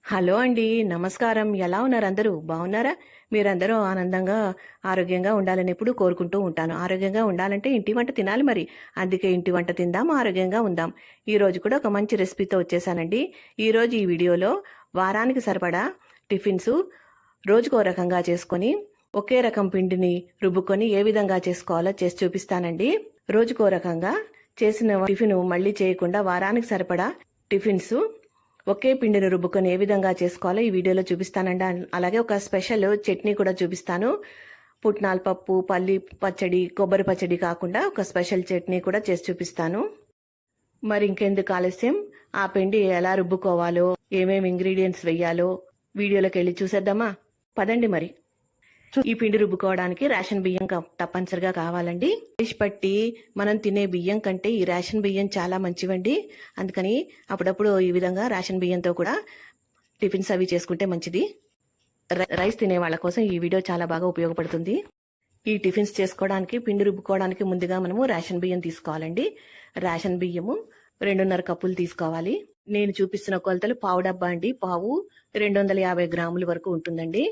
Hello అండి. నమస్కారం. ఎలా ఉన్నారు అందరూ? బాగున్నారా? మీరందరూ ఆనందంగా, ఆరోగ్యంగా ఉండాలని ఎప్పుడూ కోరుకుంటూ ఉంటాను. ఆరోగ్యంగా ఉండాలంటే ఇంటి వంట తినాలి మరి. అందుకే ఇంటి వంట తిందాం, ఆరోగ్యంగా ఉందాం. ఈరోజు కూడా ఒక మంచి రెసిపీతో వచ్చేసానండి. ఈరోజు ఈ వీడియోలో వారానికి సరిపడా టిఫిన్స్ రోజుకో రకంగా చేసుకొని, ఒకే రకం పిండిని రుబ్బుకొని ఏ విధంగా చేసుకోవాలో చేసి చూపిస్తానండి. రోజుకో రకంగా చేసిన టిఫిన్ మళ్ళీ చేయకుండా వారానికి సరిపడా టిఫిన్స్ ఒకే పిండిని రుబ్బుకొని ఏ విధంగా చేసుకోవాలో ఈ వీడియోలో చూపిస్తానండి. అలాగే ఒక స్పెషల్ చట్నీ కూడా చూపిస్తాను. పుట్నాల పప్పు, పల్లి పచ్చడి, కొబ్బరి పచ్చడి కాకుండా ఒక స్పెషల్ చట్నీ కూడా చేసి చూపిస్తాను. మరి ఇంకెందుకు ఆలస్యం, ఆ పిండి ఎలా రుబ్బుకోవాలో, ఏమేమి ఇంగ్రీడియంట్స్ వెయ్యాలో వీడియోలోకి వెళ్ళి చూసేద్దామా? పదండి మరి. ఈ పిండి రుబ్బుకోవడానికి రేషన్ బియ్యం తప్పనిసరిగా కావాలండి. డిష్ పట్టి మనం తినే బియ్యం కంటే ఈ రేషన్ బియ్యం చాలా మంచివండి. అందుకని అప్పుడప్పుడు ఈ విధంగా రేషన్ బియ్యంతో కూడా టిఫిన్స్ అవి చేసుకుంటే మంచిది. రైస్ తినే వాళ్ళ కోసం ఈ వీడియో చాలా బాగా ఉపయోగపడుతుంది. ఈ టిఫిన్స్ చేసుకోవడానికి, పిండి రుబ్బుకోవడానికి ముందుగా మనము రేషన్ బియ్యం తీసుకోవాలండి. రేషన్ బియ్యము 2.5 కప్పులు తీసుకోవాలి. నేను చూపిస్తున్న కొలతలు పావు డబ్బా అండి. పావు 250 గ్రాముల వరకు ఉంటుందండి.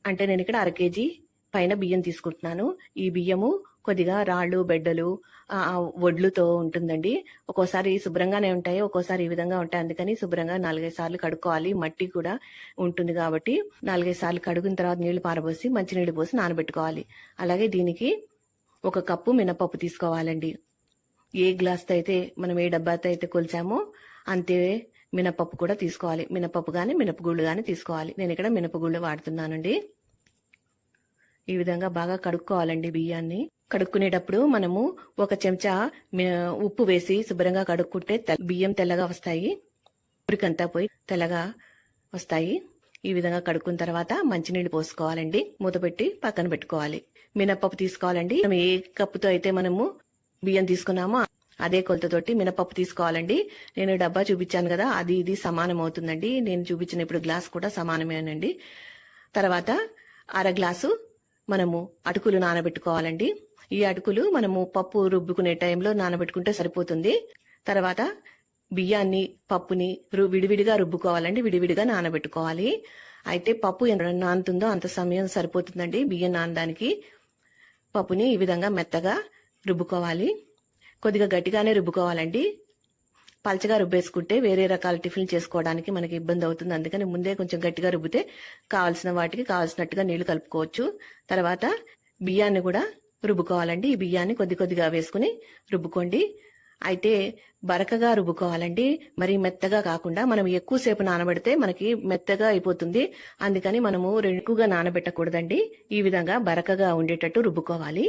అంటే నేను ఇక్కడ 1/2 కేజీ పైన బియ్యం తీసుకుంటున్నాను. ఈ బియ్యము కొద్దిగా రాళ్ళు, బెడ్డలు, వడ్లుతో ఉంటుందండి. ఒక్కోసారి శుభ్రంగానే ఉంటాయి, ఒక్కోసారి ఈ విధంగా ఉంటాయి. అందుకని శుభ్రంగా 4-5 సార్లు కడుక్కోవాలి. మట్టి కూడా ఉంటుంది కాబట్టి 4-5 సార్లు కడుగున తర్వాత నీళ్లు పారబోసి మంచినీళ్ళు పోసి నానబెట్టుకోవాలి. అలాగే దీనికి 1 కప్పు మినపప్పు తీసుకోవాలండి. ఏ గ్లాస్తో అయితే మనం ఏ డబ్బాతో అయితే కొలిచామో అంతే మినపప్పు కూడా తీసుకోవాలి. మినపప్పు కానీ మినపగుళ్ళు కానీ తీసుకోవాలి. నేను ఇక్కడ మినపగుళ్ళు వాడుతున్నానండి. ఈ విధంగా బాగా కడుక్కోవాలండి బియ్యాన్ని. కడుక్కునేటప్పుడు మనము 1 చెంచా ఉప్పు వేసి శుభ్రంగా కడుక్కుంటే బియ్యం తెల్లగా వస్తాయి. ఉరికంతా పోయి తెల్లగా వస్తాయి. ఈ విధంగా కడుక్కున్న తర్వాత మంచినీళ్ళు పోసుకోవాలండి. మూత పెట్టి పక్కన పెట్టుకోవాలి. మినపప్పు తీసుకోవాలండి. మనం ఏ కప్పుతో అయితే మనము బియ్యం తీసుకున్నామో అదే కొలతతోటి మినపప్పు తీసుకోవాలండి. నేను డబ్బా చూపించాను కదా, అది ఇది సమానం అవుతుందండి. నేను చూపించిన ఇప్పుడు గ్లాస్ కూడా సమానమేనండి. తర్వాత 1/2 గ్లాసు మనము అటుకులు నానబెట్టుకోవాలండి. ఈ అటుకులు మనము పప్పు రుబ్బుకునే టైంలో నానబెట్టుకుంటే సరిపోతుంది. తర్వాత బియ్యాన్ని, పప్పుని విడివిడిగా రుబ్బుకోవాలండి. విడివిడిగా నానబెట్టుకోవాలి. అయితే పప్పు ఎంత నానుతుందో అంత సమయం సరిపోతుందండి బియ్యం నానడానికి. పప్పుని ఈ విధంగా మెత్తగా రుబ్బుకోవాలి. కొద్దిగా గట్టిగానే రుబ్బుకోవాలండి. పల్చగా రుబ్బేసుకుంటే వేరే రకాల టిఫిన్ చేసుకోవడానికి మనకి ఇబ్బంది అవుతుంది. అందుకని ముందే కొంచెం గట్టిగా రుబ్బితే కావాల్సిన వాటికి కావాల్సినట్టుగా నీళ్లు కలుపుకోవచ్చు. తర్వాత బియ్యాన్ని కూడా రుబ్బుకోవాలండి. ఈ బియ్యాన్ని కొద్దిగా వేసుకుని రుబ్బుకోండి. అయితే బరకగా రుబ్బుకోవాలండి. మరి మెత్తగా కాకుండా. మనం ఎక్కువసేపు నానబెడితే మనకి మెత్తగా అయిపోతుంది. అందుకని మనము ఎక్కువగా నానబెట్టకూడదండి. ఈ విధంగా బరకగా ఉండేటట్టు రుబ్బుకోవాలి.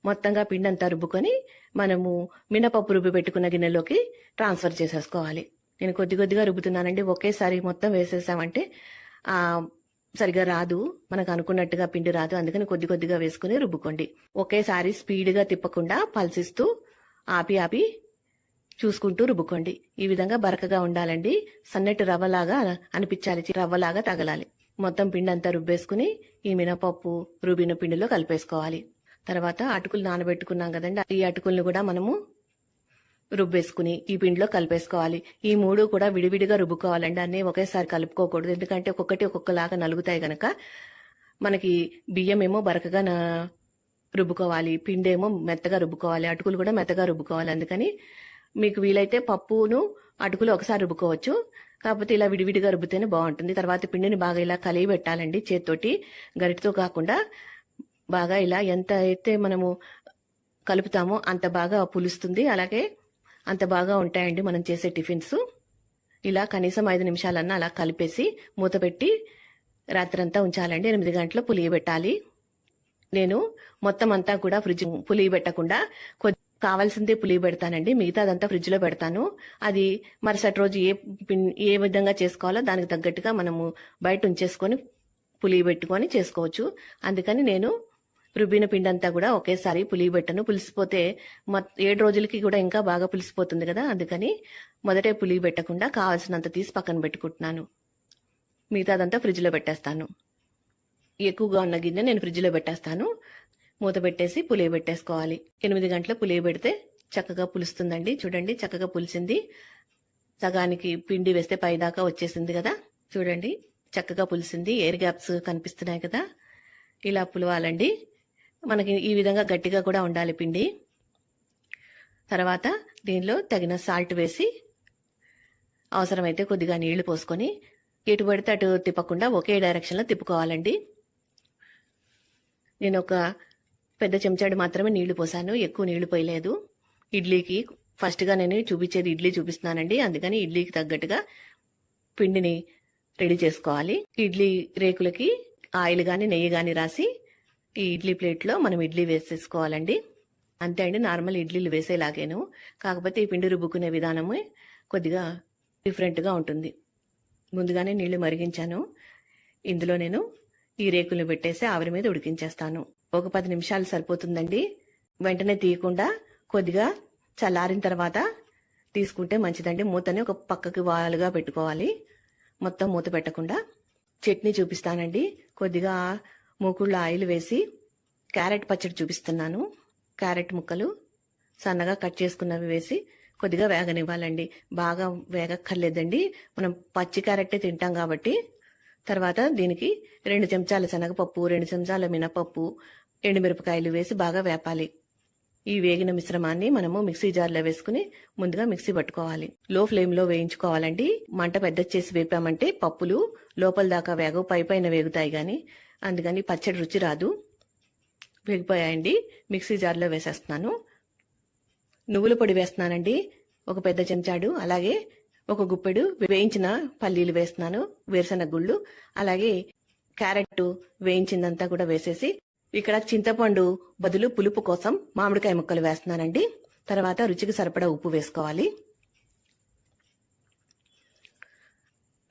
మొత్తంగా పిండి అంతా రుబ్బుకొని మనము మినపప్పు రుబ్బి పెట్టుకున్న గిన్నెలోకి ట్రాన్స్ఫర్ చేసేసుకోవాలి. నేను కొద్దిగా రుబ్బుతున్నానండి. ఒకేసారి మొత్తం వేసేసామంటే సరిగా రాదు, మనకు అనుకున్నట్టుగా పిండి రాదు. అందుకని కొద్దిగా వేసుకుని రుబ్బుకోండి. ఒకేసారి స్పీడ్గా తిప్పకుండా పల్సిస్తూ ఆపి చూసుకుంటూ రుబ్బుకోండి. ఈ విధంగా బరకగా ఉండాలండి. సన్నటి రవ్వలాగా అనిపించాలి, రవ్వలాగా తగలాలి. మొత్తం పిండి అంతా రుబ్బేసుకుని ఈ మినపప్పు రుబ్బిన పిండిలో కలిపేసుకోవాలి. తర్వాత అటుకులు నానబెట్టుకున్నాం కదండి, ఈ అటుకులను కూడా మనము రుబ్బేసుకుని ఈ పిండిలో కలిపేసుకోవాలి. ఈ 3 కూడా విడివిడిగా రుబ్బుకోవాలండి. అన్నీ ఒకేసారి కలుపుకోకూడదు. ఎందుకంటే ఒక్కొక్కలాగా నలుగుతాయి గనక మనకి బియ్యం ఏమో బరకగా రుబ్బుకోవాలి, పిండేమో మెత్తగా రుబ్బుకోవాలి, అటుకులు కూడా మెత్తగా రుబ్బుకోవాలి. అందుకని మీకు వీలైతే పప్పును అటుకులు ఒకసారి రుబ్బుకోవచ్చు. కాకపోతే ఇలా విడివిడిగా రుబ్బితేనే బాగుంటుంది. తర్వాత పిండిని బాగా ఇలా కలిగి పెట్టాలండి. చేత్తోటి, గరిటతో కాకుండా బాగా ఇలా ఎంత అయితే మనము కలుపుతామో అంత బాగా పులుస్తుంది. అలాగే అంత బాగా ఉంటాయండి మనం చేసే టిఫిన్స్. ఇలా కనీసం 5 నిమిషాలన్నా అలా కలిపేసి మూత పెట్టి రాత్రంతా ఉంచాలండి. 8 గంటలు పులియబెట్టాలి. నేను మొత్తం అంతా కూడా పులియబెట్టకుండా కావాల్సిందే పులియబెడతానండి. మిగతాదంతా ఫ్రిడ్జ్ లో పెడతాను. అది మరుసటి రోజు ఏ విధంగా చేసుకోవాలో దానికి తగ్గట్టుగా మనము బయట ఉంచేసుకొని పులియబెట్టుకొని చేసుకోవచ్చు. అందుకని నేను రుబ్బిన పిండి అంతా కూడా ఒకేసారి పులియబెట్టను. పులిసిపోతే 7 రోజులకి కూడా ఇంకా బాగా పులిసిపోతుంది కదా. అందుకని మొదటే పులియబెట్టకుండా కావాల్సినంత తీసి పక్కన పెట్టుకుంటున్నాను. మిగతాదంతా ఫ్రిడ్జ్ లో పెట్టేస్తాను. ఎక్కువగా ఉన్న గిన్నె నేను ఫ్రిడ్జ్ లో పెట్టేస్తాను. మూత పెట్టేసి పులియబెట్టేసుకోవాలి. 8 గంటల పులియబెడితే చక్కగా పులుస్తుందండి. చూడండి, చక్కగా పులిసింది. సగానికి పిండి వేస్తే పైదాకా వచ్చేసింది కదా. చూడండి చక్కగా పులిసింది, ఎయిర్ గ్యాప్స్ కనిపిస్తున్నాయి కదా. ఇలా పులవాలండి. మనకి ఈ విధంగా గట్టిగా కూడా ఉండాలి పిండి. తర్వాత దీనిలో తగిన సాల్ట్ వేసి అవసరమైతే కొద్దిగా నీళ్లు పోసుకొని ఎటు పడితే అటు తిప్పకుండా ఒకే డైరెక్షన్లో తిప్పుకోవాలండి. నేను ఒక పెద్ద చెంచాడు మాత్రమే నీళ్లు పోసాను, ఎక్కువ నీళ్లు పోయలేదు. ఇడ్లీకి ఫస్ట్గా నేను చూపించేది ఇడ్లీ చూపిస్తున్నానండి, అందుకని ఇడ్లీకి తగ్గట్టుగా పిండిని రెడీ చేసుకోవాలి. ఇడ్లీ రేకులకి ఆయిల్ కానీ నెయ్యి కానీ రాసి ఈ ఇడ్లీ ప్లేట్లో మనం ఇడ్లీ వేసేసుకోవాలండి. అంతే అండి, నార్మల్ ఇడ్లీలు వేసేలాగేను, కాకపోతే ఈ పిండి రుబ్బుకునే విధానమే కొద్దిగా డిఫరెంట్గా ఉంటుంది. ముందుగానే నీళ్లు మరిగించాను, ఇందులో నేను ఈ రేకులను పెట్టేసి ఆవిరి మీద ఉడికించేస్తాను. ఒక 10 నిమిషాలు సరిపోతుందండి. వెంటనే తీయకుండా కొద్దిగా చల్లారిన తర్వాత తీసుకుంటే మంచిదండి. మూతని ఒక పక్కకి వాలుగా పెట్టుకోవాలి, మొత్తం మూత పెట్టకుండా. చట్నీ చూపిస్తానండి. కొద్దిగా మూకుళ్ళ ఆయిల్ వేసి క్యారెట్ పచ్చడి చూపిస్తున్నాను. క్యారెట్ ముక్కలు సన్నగా కట్ చేసుకున్నవి వేసి కొద్దిగా వేగనివ్వాలండి. బాగా వేగక్కర్లేదండి, మనం పచ్చి క్యారెట్టే తింటాం కాబట్టి. తర్వాత దీనికి 2 చెంచాల శనగపప్పు, 2 చెంచాల మినపప్పు, ఎండుమిరపకాయలు వేసి బాగా వేపాలి. ఈ వేగిన మిశ్రమాన్ని మనము మిక్సీ జార్లో వేసుకుని ముందుగా మిక్సీ పట్టుకోవాలి. లో ఫ్లేమ్లో వేయించుకోవాలండి. మంట పెద్ద చేసి వేపామంటే పప్పులు లోపల దాకా వేగవు, పైన వేగుతాయి కానీ, అందుకని పచ్చడి రుచి రాదు. వేగిపోయాయండి, మిక్సీ జార్లో వేసేస్తున్నాను. నువ్వుల పొడి వేస్తున్నానండి, ఒక పెద్ద చెంచాడు. అలాగే ఒక గుప్పెడు వేయించిన పల్లీలు వేస్తున్నాను, వేరుశనగ గుళ్ళు. అలాగే క్యారెట్ వేయించిందంతా కూడా వేసేసి ఇక్కడ చింతపండు బదులు పులుపు కోసం మామిడికాయ ముక్కలు వేస్తున్నానండి. తర్వాత రుచికి సరిపడా ఉప్పు వేసుకోవాలి.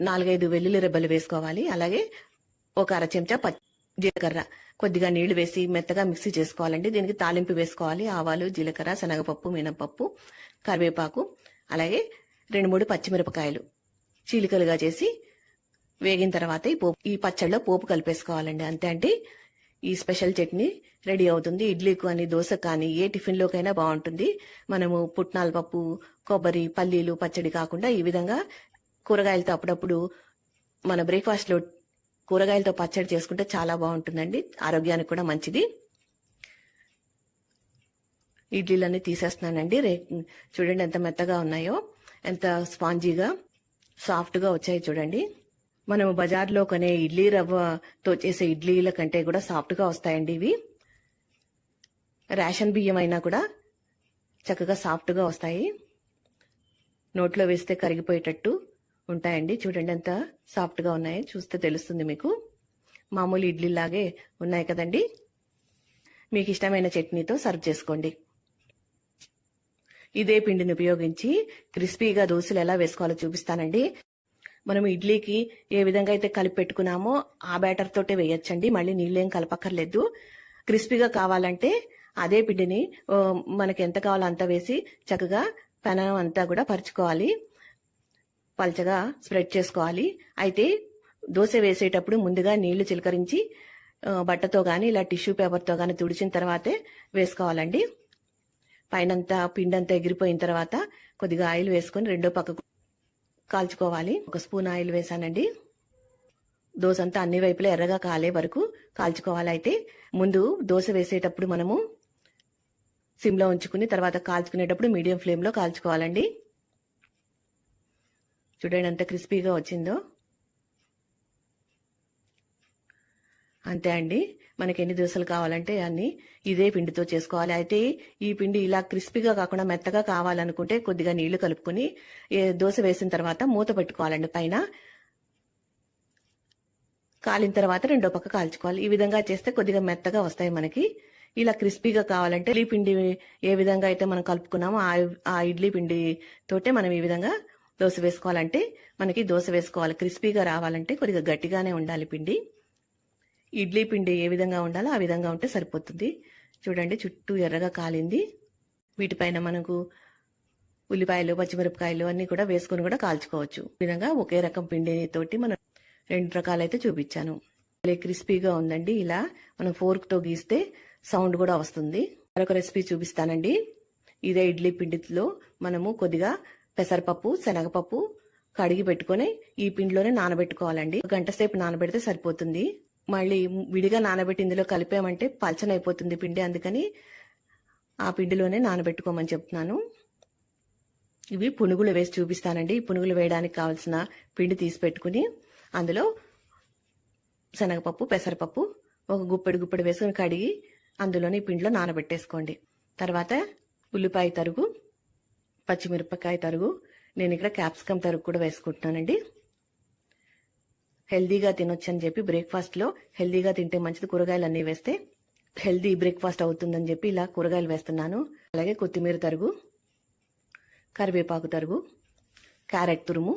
4-5 వెల్లుల్లి రెబ్బలు వేసుకోవాలి. అలాగే ఒక అర చెంచా జీలకర్ర, కొద్దిగా నీళ్లు వేసి మెత్తగా మిక్సీ చేసుకోవాలండి. దీనికి తాలింపు వేసుకోవాలి. ఆవాలు, జీలకర్ర, శనగపప్పు, మినపప్పు, కరివేపాకు, అలాగే 2-3 పచ్చిమిరపకాయలు చీలికలుగా చేసి వేగిన తర్వాత ఈ పచ్చడిలో పోపు కలిపేసుకోవాలండి. అంతే అండి, ఈ స్పెషల్ చట్నీ రెడీ అవుతుంది. ఇడ్లీకు కానీ దోశకు కానీ ఏ టిఫిన్లోకైనా బాగుంటుంది. మనము పుట్నాల పప్పు, కొబ్బరి, పల్లీలు పచ్చడి కాకుండా ఈ విధంగా కూరగాయలతో అప్పుడప్పుడు మన బ్రేక్ఫాస్ట్లో కూరగాయలతో పచ్చడి చేసుకుంటే చాలా బాగుంటుందండి, ఆరోగ్యానికి కూడా మంచిది. ఇడ్లీలన్నీ తీసేస్తున్నానండి. చూడండి ఎంత మెత్తగా ఉన్నాయో, ఎంత స్పాంజీగా సాఫ్ట్గా వచ్చాయి చూడండి. మనము బజార్లో కొనే ఇడ్లీ రవ్వతో చేసే ఇడ్లీల కంటే కూడా సాఫ్ట్గా వస్తాయండి ఇవి. రేషన్ బియ్యం అయినా కూడా చక్కగా సాఫ్ట్గా వస్తాయి, నోట్లో వేస్తే కరిగిపోయేటట్టు ఉంటాయండి. చూడండి ఎంత సాఫ్ట్గా ఉన్నాయో, చూస్తే తెలుస్తుంది మీకు. మామూలు ఇడ్లీలాగే ఉన్నాయి కదండి. మీకు ఇష్టమైన చట్నీతో సర్వ్ చేసుకోండి. ఇదే పిండిని ఉపయోగించి క్రిస్పీగా దోశలు ఎలా వేసుకోవాలో చూపిస్తానండి. మనం ఇడ్లీకి ఏ విధంగా అయితే కలిపి పెట్టుకున్నామో ఆ బ్యాటర్ తోటే వేయొచ్చండి, మళ్ళీ నీళ్ళేం కలపక్కర్లేదు. క్రిస్పీగా కావాలంటే అదే పిండిని మనకి ఎంత కావాలో అంత వేసి చక్కగా పెనం అంతా కూడా పరుచుకోవాలి, పల్చగా స్ప్రెడ్ చేసుకోవాలి. అయితే దోశ వేసేటప్పుడు ముందుగా నీళ్లు చిలకరించి బట్టతో కానీ ఇలా టిష్యూ పేపర్తో కానీ తుడిచిన తర్వాతే వేసుకోవాలండి. పైనంతా పిండంతా ఎగిరిపోయిన తర్వాత కొద్దిగా ఆయిల్ వేసుకొని రెండో పక్కకు కాల్చుకోవాలి. 1 స్పూన్ ఆయిల్ వేసానండి. దోశ అంతా అన్ని వైపులా ఎర్రగా కాలే వరకు కాల్చుకోవాలి. అయితే ముందు దోశ వేసేటప్పుడు మనము సిమ్లో ఉంచుకుని తర్వాత కాల్చుకునేటప్పుడు మీడియం ఫ్లేమ్లో కాల్చుకోవాలండి. చూడండి ఎంత క్రిస్పీగా వచ్చిందో. అంతే అండి, మనకి ఎన్ని దోశలు కావాలంటే అన్ని ఇదే పిండితో చేసుకోవాలి. అయితే ఈ పిండి ఇలా క్రిస్పీగా కాకుండా మెత్తగా కావాలనుకుంటే కొద్దిగా నీళ్లు కలుపుకొని దోశ వేసిన తర్వాత మూత పెట్టుకోవాలండి. పైన కాలిన తర్వాత రెండో పక్క కాల్చుకోవాలి. ఈ విధంగా చేస్తే కొద్దిగా మెత్తగా వస్తాయి మనకి. ఇలా క్రిస్పీగా కావాలంటే ఇడ్లీ పిండి ఏ విధంగా అయితే మనం కలుపుకున్నామో ఆ ఇడ్లీ పిండి తోటే మనం ఈ విధంగా దోశ వేసుకోవాలంటే మనకి దోశ వేసుకోవాలి. క్రిస్పీగా రావాలంటే కొద్దిగా గట్టిగానే ఉండాలి పిండి. ఇడ్లీ పిండి ఏ విధంగా ఉండాలో ఆ విధంగా ఉంటే సరిపోతుంది. చూడండి చుట్టూ ఎర్రగా కాలింది. వీటిపైన మనకు ఉల్లిపాయలు, పచ్చిమిరపకాయలు అన్ని కూడా వేసుకుని కూడా కాల్చుకోవచ్చు. ఈ విధంగా ఒకే రకం పిండి తోటి మనం 2 రకాలైతే చూపించాను. క్రిస్పీగా ఉందండి. ఇలా మనం ఫోర్క్తో గీస్తే సౌండ్ కూడా వస్తుంది. మరొక రెసిపీ చూపిస్తానండి. ఇదే ఇడ్లీ పిండిలో మనము కొద్దిగా పెసరపప్పు, శనగపప్పు కడిగి పెట్టుకొని ఈ పిండిలోనే నానబెట్టుకోవాలండి. గంట సేపు నానబెడితే సరిపోతుంది. మళ్ళీ విడిగా నానబెట్టి ఇందులో కలిపామంటే పలచనైపోతుంది పిండి. అందుకని ఆ పిండిలోనే నానబెట్టుకోమని చెప్తున్నాను. ఇవి పునుగులు వేసి చూపిస్తానండి. ఈ పునుగులు వేయడానికి కావాల్సిన పిండి తీసి పెట్టుకుని అందులో శనగపప్పు, పెసరపప్పు ఒక గుప్పెడు వేసుకుని కడిగి అందులోని పిండిలో నానబెట్టేసుకోండి. తర్వాత ఉల్లిపాయ తరుగు, పచ్చిమిరపకాయ తరుగు, నేను ఇక్కడ క్యాప్సికమ్ తరుగు కూడా వేసుకుంటున్నానండి. హెల్దీగా తినొచ్చు అని చెప్పి బ్రేక్ఫాస్ట్లో హెల్దీగా తింటే మంచిది. కూరగాయలు అన్నీ వేస్తే హెల్దీ బ్రేక్ఫాస్ట్ అవుతుందని చెప్పి ఇలా కూరగాయలు వేస్తున్నాను. అలాగే కొత్తిమీర తరుగు, కరివేపాకు తరుగు, క్యారెట్ తురుము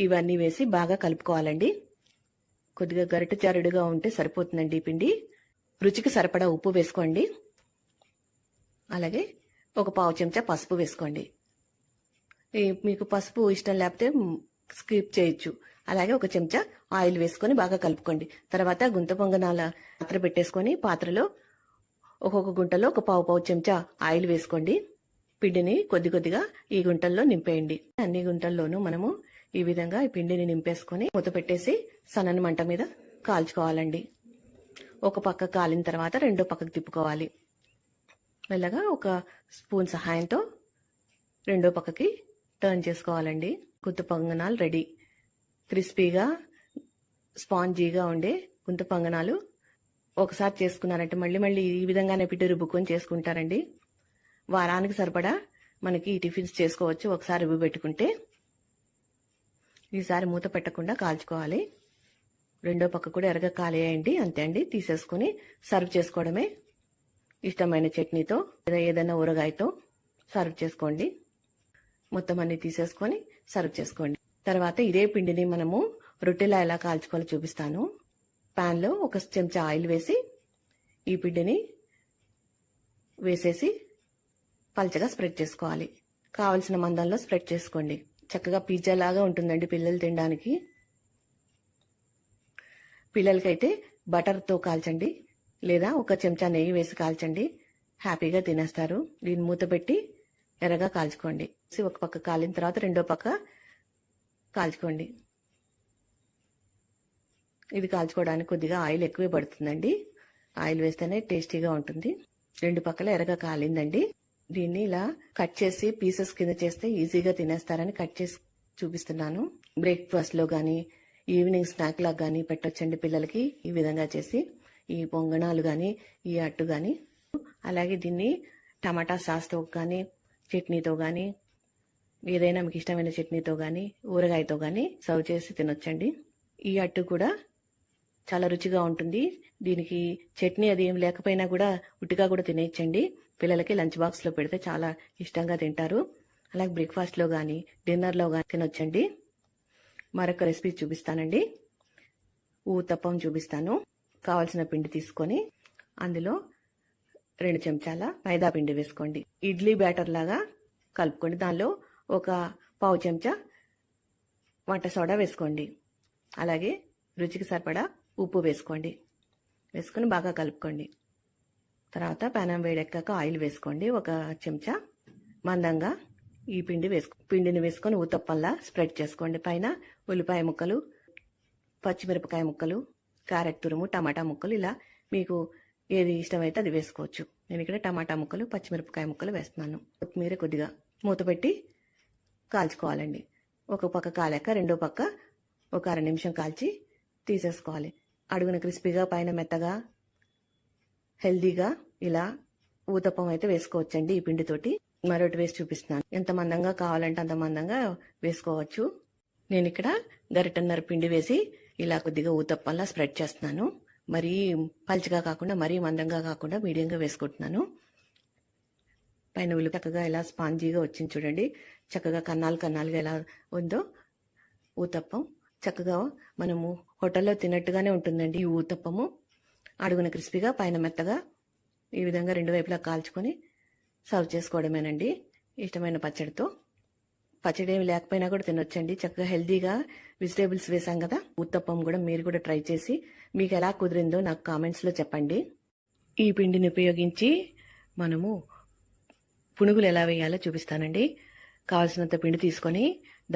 ఇవన్నీ వేసి బాగా కలుపుకోవాలండి. కొద్దిగా గరిటె జారుడుగా ఉంటే సరిపోతుందండి ఈ పిండి. రుచికి సరిపడా ఉప్పు వేసుకోండి. అలాగే ఒక పావు చెంచా పసుపు వేసుకోండి. మీకు పసుపు ఇష్టం లేకపోతే స్కిప్ చేయొచ్చు. అలాగే ఒక చెంచా ఆయిల్ వేసుకొని బాగా కలుపుకోండి. తర్వాత గుంత పొంగనాల పాత్ర పెట్టేసుకొని పాత్రలో ఒక్కొక్క గుంటలో ఒక పావు చెంచా ఆయిల్ వేసుకోండి. పిండిని కొద్దిగా ఈ గుంటల్లో నింపేయండి. అన్ని గుంటల్లోనూ మనము ఈ విధంగా ఈ పిండిని నింపేసుకొని మూత పెట్టేసి సన్నని మంట మీద కాల్చుకోవాలండి. ఒక పక్క కాలిన తర్వాత రెండో పక్కకు తిప్పుకోవాలి. మెల్లగా ఒక స్పూన్ సహాయంతో రెండో పక్కకి టర్న్ చేసుకోవాలండి. గుంత పొంగనాలు రెడీ. క్రిస్పీగా స్పాంజీగా ఉండే గుంత పొంగనాలు ఒకసారి చేసుకున్నారంటే మళ్ళీ ఈ విధంగానే పిండి రుబ్బుకొని చేసుకుంటారండి. వారానికి సరిపడా మనకి ఈ టిఫిన్స్ చేసుకోవచ్చు ఒకసారి రుబ్బు పెట్టుకుంటే. ఈసారి మూత పెట్టకుండా కాల్చుకోవాలి. రెండో పక్క కూడా ఎరగ కాలేయండి. అంతే అండి. తీసేసుకుని సర్వ్ చేసుకోవడమే. ఇష్టమైన చట్నీతో లేదా ఏదైనా ఊరగాయతో సర్వ్ చేసుకోండి. మొత్తం అన్ని తీసేసుకొని సర్వ్ చేసుకోండి. తర్వాత ఇదే పిండిని మనము రొట్టెలా ఎలా కాల్చుకోవాలో చూపిస్తాను. ప్యాన్లో ఒక చెంచా ఆయిల్ వేసి ఈ పిండిని వేసేసి పల్చగా స్ప్రెడ్ చేసుకోవాలి. కావలసిన మందంలో స్ప్రెడ్ చేసుకోండి. చక్కగా పిజ్జా లాగా ఉంటుందండి పిల్లలు తినడానికి. పిల్లలకైతే బటర్తో కాల్చండి లేదా ఒక చెంచా నెయ్యి వేసి కాల్చండి. హ్యాపీగా తినేస్తారు. దీన్ని మూత పెట్టి ఎర్రగా కాల్చుకోండి. ఒక పక్క కాలిన తర్వాత రెండో పక్క కాల్చుకోండి. ఇది కాల్చుకోవడానికి కొద్దిగా ఆయిల్ ఎక్కువే పడుతుందండి. ఆయిల్ వేస్తేనే టేస్టీగా ఉంటుంది. రెండు పక్కల ఎర్రగా కాలిందండి. దీన్ని ఇలా కట్ చేసి పీసెస్ కింద చేస్తే ఈజీగా తినేస్తారని కట్ చేసి చూపిస్తున్నాను. బ్రేక్ఫాస్ట్లో కానీ ఈవినింగ్ స్నాక్ లాగా కానీ పెట్టొచ్చండి పిల్లలకి. ఈ విధంగా చేసి ఈ పొంగనాలు కానీ ఈ అట్టు కానీ. అలాగే దీన్ని టమాటా సాస్తో కానీ చట్నీతో కానీ ఏదైనా మీకు ఇష్టమైన చట్నీతో కానీ ఊరగాయతో కానీ సర్వ్ చేసి తినొచ్చండి. ఈ అట్టు కూడా చాలా రుచిగా ఉంటుంది. దీనికి చట్నీ అది ఏం లేకపోయినా కూడా ఉట్టిగా కూడా తినేయచ్చండి. పిల్లలకి లంచ్ బాక్స్లో పెడితే చాలా ఇష్టంగా తింటారు. అలాగే బ్రేక్ఫాస్ట్లో కానీ డిన్నర్లో కానీ తినొచ్చండి. మరొక రెసిపీ చూపిస్తానండి. ఊతప్పం చూపిస్తాను. కావాల్సిన పిండి తీసుకొని అందులో 2 చెంచాల మైదా పిండి వేసుకోండి. ఇడ్లీ బ్యాటర్ లాగా కలుపుకోండి. దానిలో ఒక పావు చెంచా వంట సోడా వేసుకోండి. అలాగే రుచికి సరిపడా ఉప్పు వేసుకోండి. వేసుకొని బాగా కలుపుకోండి. తర్వాత పెనం వేడెక్కాక ఆయిల్ వేసుకోండి. ఒక చెంచా మందంగా ఈ పిండిని వేసుకొని ఊతప్పంలా స్ప్రెడ్ చేసుకోండి. పైన ఉల్లిపాయ ముక్కలు, పచ్చిమిరపకాయ ముక్కలు, క్యారెట్ తురుము, టమాటా ముక్కలు ఇలా మీకు ఏది ఇష్టమైతే అది వేసుకోవచ్చు. నేను ఇక్కడ టమాటా ముక్కలు, పచ్చిమిరపకాయ ముక్కలు వేస్తున్నాను. కొత్తిమీర కొద్దిగా మూత పెట్టి కాల్చుకోవాలండి. ఒక పక్క కాలాక రెండో పక్క ఒక 1/2 నిమిషం కాల్చి తీసేసుకోవాలి. అడుగున క్రిస్పీగా పైన మెత్తగా హెల్దీగా ఇలా ఊతప్పం అయితే వేసుకోవచ్చండి ఈ పిండితోటి. మరొకటి వేసి చూపిస్తున్నాను. ఎంత మందంగా కావాలంటే అంత మందంగా వేసుకోవచ్చు. నేను ఇక్కడ గరిటెన్నర పిండి వేసి ఇలా కొద్దిగా ఊతప్పంలా స్ప్రెడ్ చేస్తున్నాను. మరీ పల్చగా కాకుండా మరీ మందంగా కాకుండా మీడియంగా వేసుకుంటున్నాను. పైన ఉల్లి చక్కగా ఇలా స్పాంజీగా వచ్చింది చూడండి. చక్కగా కన్నాలుగా ఎలా ఉందో ఊతప్పం. చక్కగా మనము హోటల్లో తిన్నట్టుగానే ఉంటుందండి ఈ ఊతప్పము. అడుగున క్రిస్పీగా పైన మెత్తగా ఈ విధంగా రెండు వైపులా కాల్చుకొని సర్వ్ చేసుకోవడమేనండి. ఇష్టమైన పచ్చడితో. పచ్చడి ఏమి లేకపోయినా కూడా తినొచ్చండి. చక్కగా హెల్దీగా వెజిటేబుల్స్ వేసాం కదా. ఊతప్పం కూడా మీరు కూడా ట్రై చేసి మీకు ఎలా కుదిరిందో నాకు కామెంట్స్లో చెప్పండి. ఈ పిండిని ఉపయోగించి మనము పునుగులు ఎలా వేయాలో చూపిస్తానండి. కావాల్సినంత పిండి తీసుకొని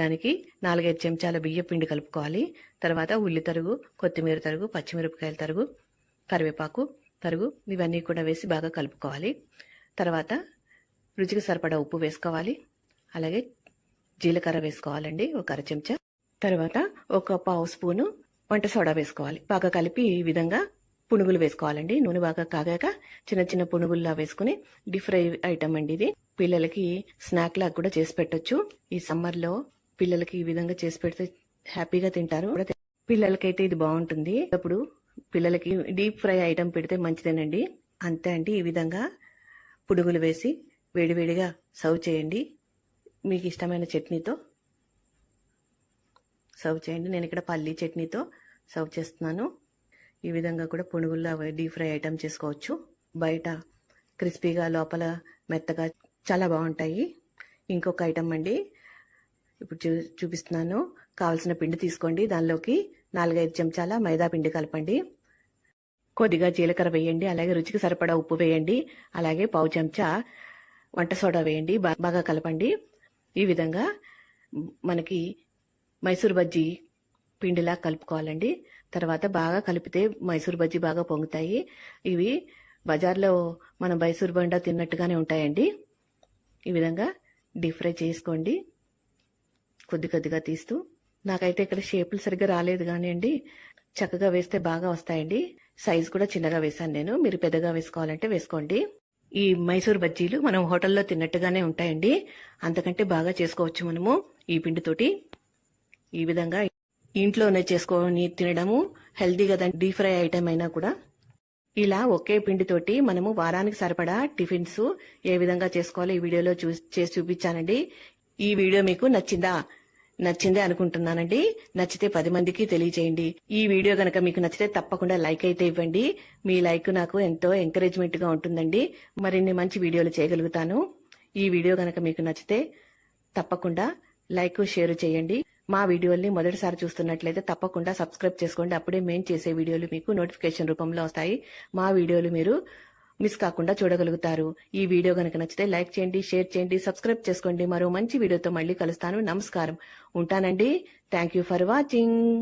దానికి 4-5 చెంచాల బియ్య పిండి కలుపుకోవాలి. తర్వాత ఉల్లి తరుగు, కొత్తిమీర తరుగు, పచ్చిమిరపకాయల తరుగు, కరివేపాకు తరుగు ఇవన్నీ కూడా వేసి బాగా కలుపుకోవాలి. తర్వాత రుచికి సరిపడా ఉప్పు వేసుకోవాలి. అలాగే జీలకర్ర వేసుకోవాలండి, ఒక అర చెంచా. తర్వాత ఒక పావు స్పూను వంట సోడా వేసుకోవాలి. బాగా కలిపి ఈ విధంగా పునుగులు వేసుకోవాలండి. నూనె బాగా కాగాక చిన్న చిన్న పునుగుల్లా వేసుకుని డీప్ ఫ్రై ఐటమ్ అండి ఇది. పిల్లలకి స్నాక్ లాగా కూడా చేసి పెట్టొచ్చు. ఈ సమ్మర్ లో పిల్లలకి ఈ విధంగా చేసి పెడితే హ్యాపీగా తింటారు. పిల్లలకైతే ఇది బాగుంటుంది. అప్పుడు పిల్లలకి డీప్ ఫ్రై ఐటమ్ పెడితే మంచిదేనండి. అంతే అండి. ఈ విధంగా పునుగులు వేసి వేడివేడిగా సర్వ్ చేయండి. మీకు ఇష్టమైన చట్నీతో సర్వ్ చేయండి. నేను ఇక్కడ పల్లీ చట్నీతో సర్వ్ చేస్తున్నాను. ఈ విధంగా కూడా పునుగుల్లో డీప్ ఫ్రై ఐటమ్ చేసుకోవచ్చు. బయట క్రిస్పీగా లోపల మెత్తగా చాలా బాగుంటాయి. ఇంకొక ఐటమ్ అండి, ఇప్పుడు చూపిస్తున్నాను. కావాల్సిన పిండి తీసుకోండి. దానిలోకి 4-5 చెంచాల మైదా పిండి కలపండి. కొద్దిగా జీలకర్ర వేయండి. అలాగే రుచికి సరిపడా ఉప్పు వేయండి. అలాగే పావు చెంచా వంట సోడా వేయండి. బాగా కలపండి. ఈ విధంగా మనకి మైసూర్ బజ్జీ పిండిలా కలుపుకోవాలండి. తర్వాత బాగా కలిపితే మైసూర్ బజ్జీ బాగా పొంగుతాయి. ఇవి బజార్లో మనం మైసూర్ బండా తిన్నట్టుగానే ఉంటాయండి. ఈ విధంగా డీప్ ఫ్రై చేసుకోండి, కొద్ది కొద్దిగా తీస్తూ. నాకైతే ఇక్కడ షేపులు సరిగ్గా రాలేదు కానీ అండి, చక్కగా వేస్తే బాగా వస్తాయండి. సైజు కూడా చిన్నగా వేసాను నేను. మీరు పెద్దగా వేసుకోవాలంటే వేసుకోండి. ఈ మైసూర్ బజ్జీలు మనం హోటల్లో తిన్నట్టుగానే ఉంటాయండి. అంతకంటే బాగా చేసుకోవచ్చు మనము ఈ పిండితోటి. ఈ విధంగా ఇంట్లోనే చేసుకొని తినడము హెల్దీ కదండి. డీప్ ఫ్రై ఐటమ్ అయినా కూడా ఇలా ఒకే పిండితోటి మనము వారానికి సరిపడా టిఫిన్స్ ఏ విధంగా చేసుకోవాలో ఈ వీడియోలో చేసి చూపించానండి. ఈ వీడియో మీకు నచ్చిందే అనుకుంటున్నానండి. నచ్చితే 10 మందికి తెలియజేయండి. ఈ వీడియో కనుక మీకు నచ్చితే తప్పకుండా లైక్ అయితే ఇవ్వండి. మీ లైక్ నాకు ఎంతో ఎంకరేజ్మెంట్ గా ఉంటుందండి. మరిన్ని మంచి వీడియోలు చేయగలుగుతాను. ఈ వీడియో కనుక మీకు నచ్చితే తప్పకుండా లైక్ షేర్ చేయండి. మా వీడియోల్ని మొదటిసారి చూస్తున్నట్లయితే తప్పకుండా సబ్స్క్రైబ్ చేసుకోండి. అప్పుడే మేము చేసే వీడియోలు మీకు నోటిఫికేషన్ రూపంలో వస్తాయి. మా వీడియోలు మీరు మిస్ కాకుండా చూడగలుగుతారు. ఈ వీడియో కనుక నచ్చితే లైక్ చేయండి, షేర్ చేయండి, సబ్స్క్రైబ్ చేసుకోండి. మరో మంచి వీడియోతో మళ్ళీ కలుస్తాను. నమస్కారం. ఉంటానండి. Thank you for watching.